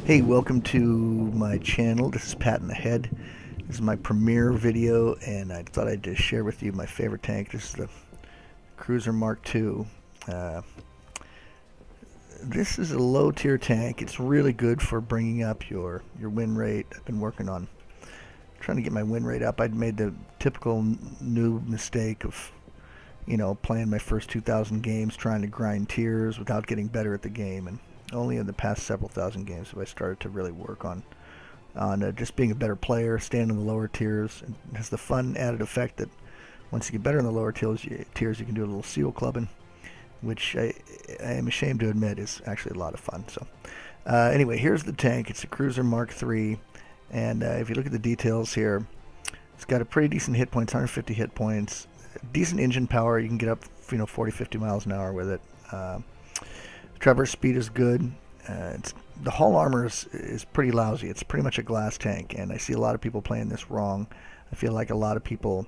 Hey, welcome to my channel. This is Patton, TheHead. This is my premiere video, and I thought I'd just share with you my favorite tank. This is the Cruiser MKIII. This is a low-tier tank. It's really good for bringing up your win rate. I've been working on trying to get my win rate up. I'd made the typical noob mistake of, playing my first 2,000 games, trying to grind tiers without getting better at the game, and only in the past several thousand games have I started to really work on just being a better player, staying in the lower tiers. And it has the fun added effect that once you get better in the lower tiers, you can do a little seal clubbing, which I am ashamed to admit is actually a lot of fun. So anyway, here's the tank. It's a Cruiser MKIII, and if you look at the details here, it's got a pretty decent hit points, 150 hit points, decent engine power. You can get up 40-50 miles an hour with it. Traverse speed is good. The hull armor is pretty lousy. It's pretty much a glass tank, and I see a lot of people playing this wrong. I feel like a lot of people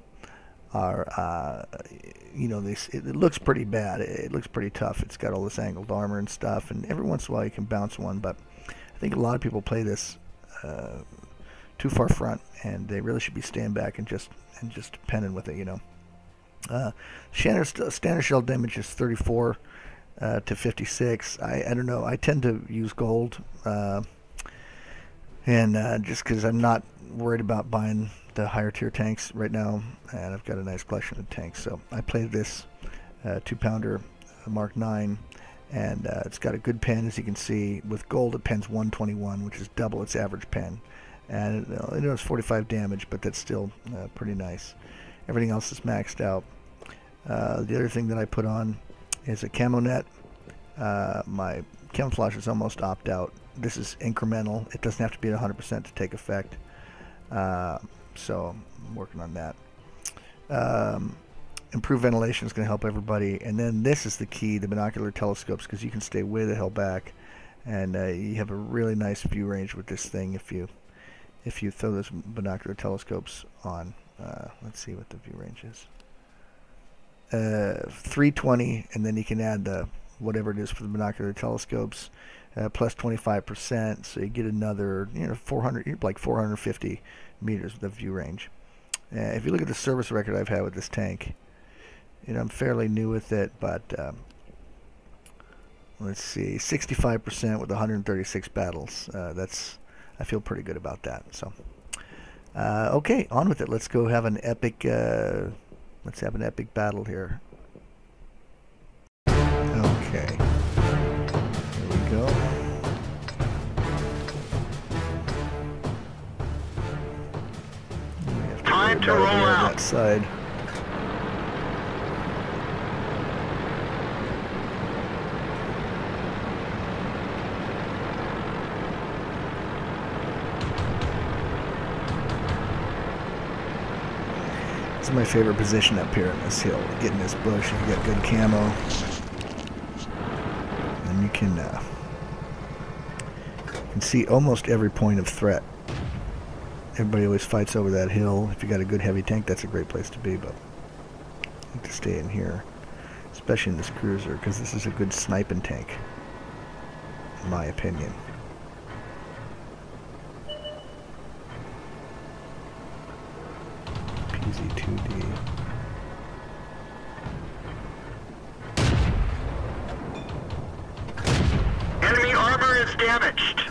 are, it looks pretty bad. It looks pretty tough. It's got all this angled armor and stuff, and every once in a while you can bounce one, but I think a lot of people play this too far front, and they really should be staying back and just penning with it, Standard shell damage is 34 to 56. I don't know. I tend to use gold, and just because I'm not worried about buying the higher tier tanks right now, and I've got a nice collection of tanks. So I played this 2-pounder Mark IX, and it's got a good pen, as you can see. With gold, it pens 121, which is double its average pen, and it does 45 damage, but that's still pretty nice. Everything else is maxed out. The other thing that I put on is a camo net. My camouflage is almost opt out. This is incremental. It doesn't have to be at 100% to take effect. So I'm working on that. Improved ventilation is going to help everybody. And then this is the key, the binocular telescopes, because you can stay way the hell back, and you have a really nice view range with this thing if you throw those binocular telescopes on. Let's see what the view range is. 320, and then you can add the whatever it is for the binocular telescopes, plus 25%, so you get another 400, like 450 meters with the view range. If you look at the service record I've had with this tank, I'm fairly new with it, but let's see, 65% with 136 battles. I feel pretty good about that. So okay, on with it. Let's go have an epic let's have an epic battle here. Okay. Here we go. Time to roll out. That side. This is my favorite position up here in this hill. Get in this bush, you get good camo, and you can see almost every point of threat. Everybody always fights over that hill. If you got a good heavy tank, that's a great place to be, but I like to stay in here, especially in this Cruiser, because this is a good sniping tank, in my opinion. PZ2D. Enemy armor is damaged.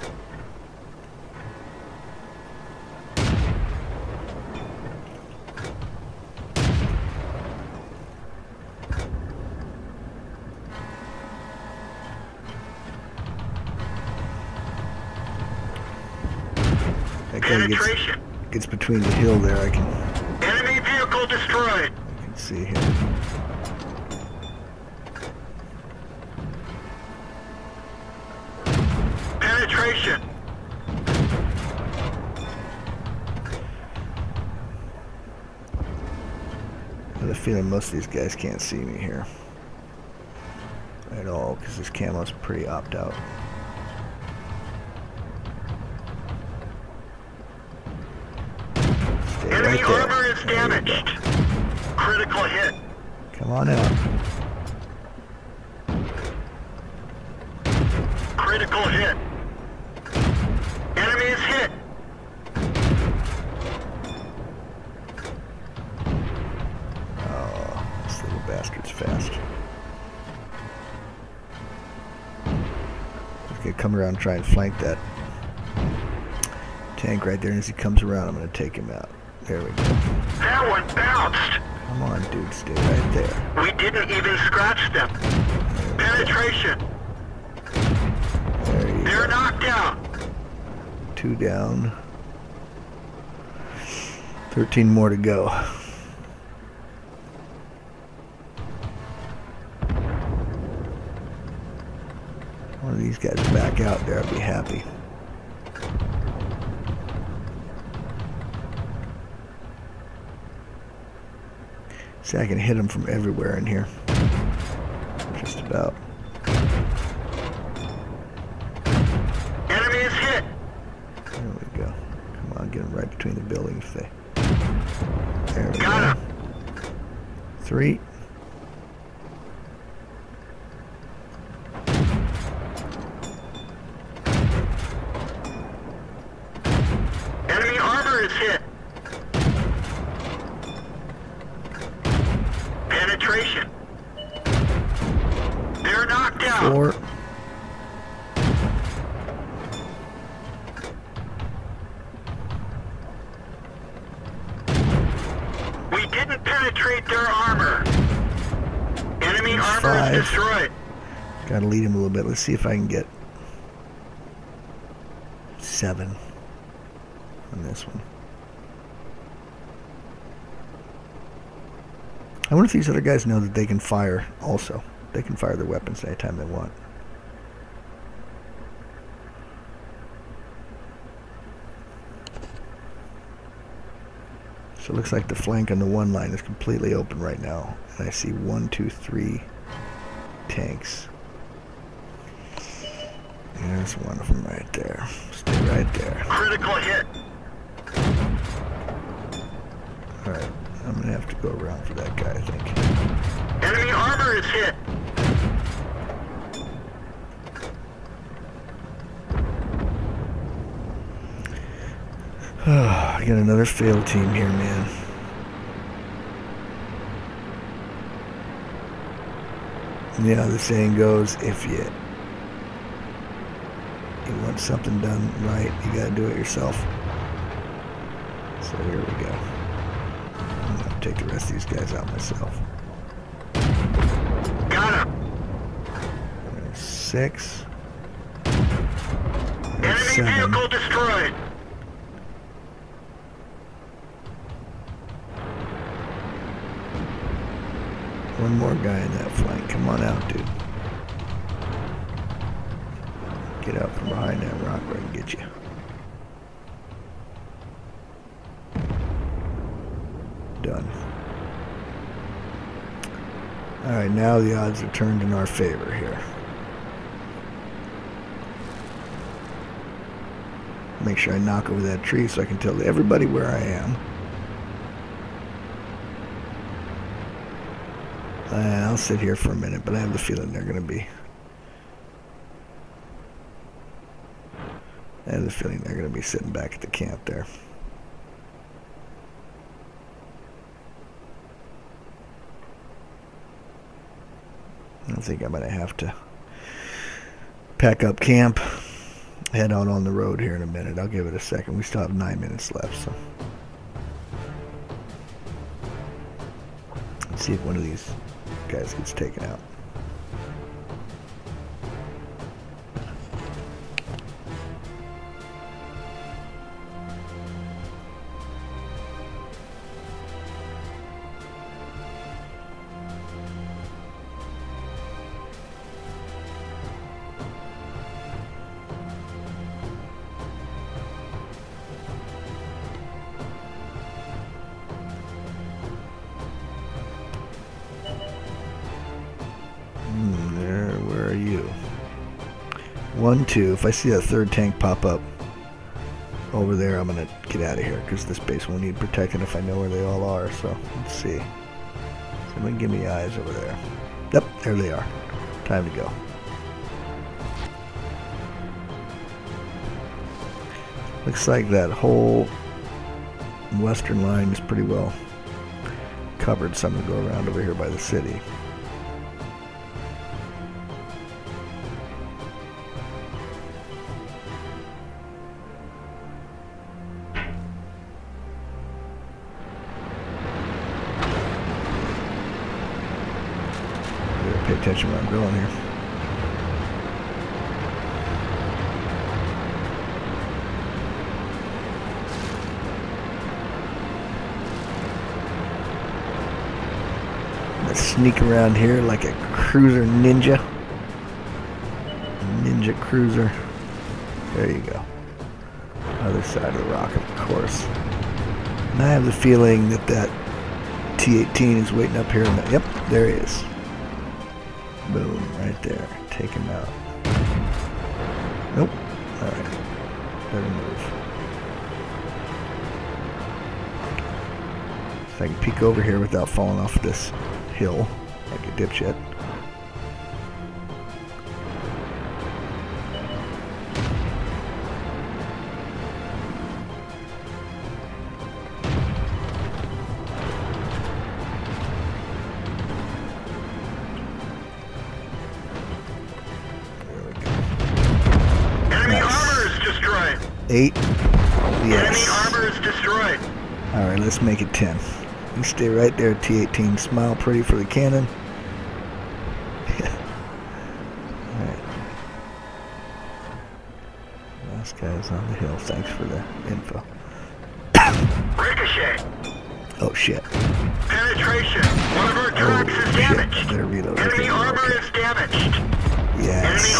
That guy gets between the hill there. I can. Enemy vehicle destroyed. I can see here. Penetration. I have a feeling most of these guys can't see me here at all, because this camo's pretty opt out. Enemy armor is damaged. Critical hit. Come on out. Critical hit. fast. He's gonna come around and try and flank that tank right there, and as he comes around, I'm gonna take him out. There we go. That one bounced. Come on, dude, stay right there. We didn't even scratch them. Penetration. There you They're go. knocked out. 2 down. 13 more to go. One of these guys back out there, I'd be happy. See, I can hit him from everywhere in here. Just about. Enemy is hit. There we go. Come on, get him right between the buildings. There we Got go. him. 3. Enemy armor is hit. Penetration. They're knocked out. 4. We didn't penetrate their armor. Enemy armor 5. is destroyed. Gotta lead him a little bit. Let's see if I can get 7 on this one. I wonder if these other guys know that they can fire also. They can fire their weapons anytime they want. So it looks like the flank on the 1 line is completely open right now. And I see 1, 2, 3 tanks. There's one of them right there. Stay right there. Critical hit. Alright, I'm gonna have to go around for that guy, I think. Enemy armor is hit. I got another failed team here, man. Yeah, the saying goes, if you want something done right, you gotta do it yourself. So here we go. I'm gonna take the rest of these guys out myself. Got him. There's 6. There's Enemy 7. vehicle destroyed. One more guy in that flank. Come on out, dude. Get out from behind that rock where I can get you. Done. Alright, now the odds are turned in our favor here. Make sure I knock over that tree so I can tell everybody where I am. I'll sit here for a minute, but I have the feeling they're going to be... I have the feeling they're going to be sitting back at the camp there. I think I'm going to have to pack up camp, head out on the road here in a minute. I'll give it a second. We still have 9 minutes left, so... Let's see if one of these guys gets taken out. Where are you? 1, 2. If I see a 3rd tank pop up over there, I'm gonna get out of here because this base will need protecting if I know where they all are. So let's see. Someone give me eyes over there. Yep, there they are. Time to go. Looks like that whole western line is pretty well covered. So I'm gonna go around over here by the city. attention where I'm going here. Let's sneak around here like a cruiser ninja. Ninja cruiser. There you go. Other side of the rock, of course. And I have the feeling that that T-18 is waiting up here. Yep, there he is. Boom, right there. Take him out. Nope. Alright. Better move. So I can peek over here without falling off this hill like a dipshit. Enemy armor is destroyed. 8. Yes. Enemy armor is destroyed. Alright, let's make it 10. You stay right there, T-18. Smile pretty for the cannon. Alright. Last guy's on the hill. Thanks for the info. Ricochet. Oh, shit. Penetration. One of our trucks is damaged. Shit. Better reload. Enemy Okay, armor okay. is damaged. Yes. Enemy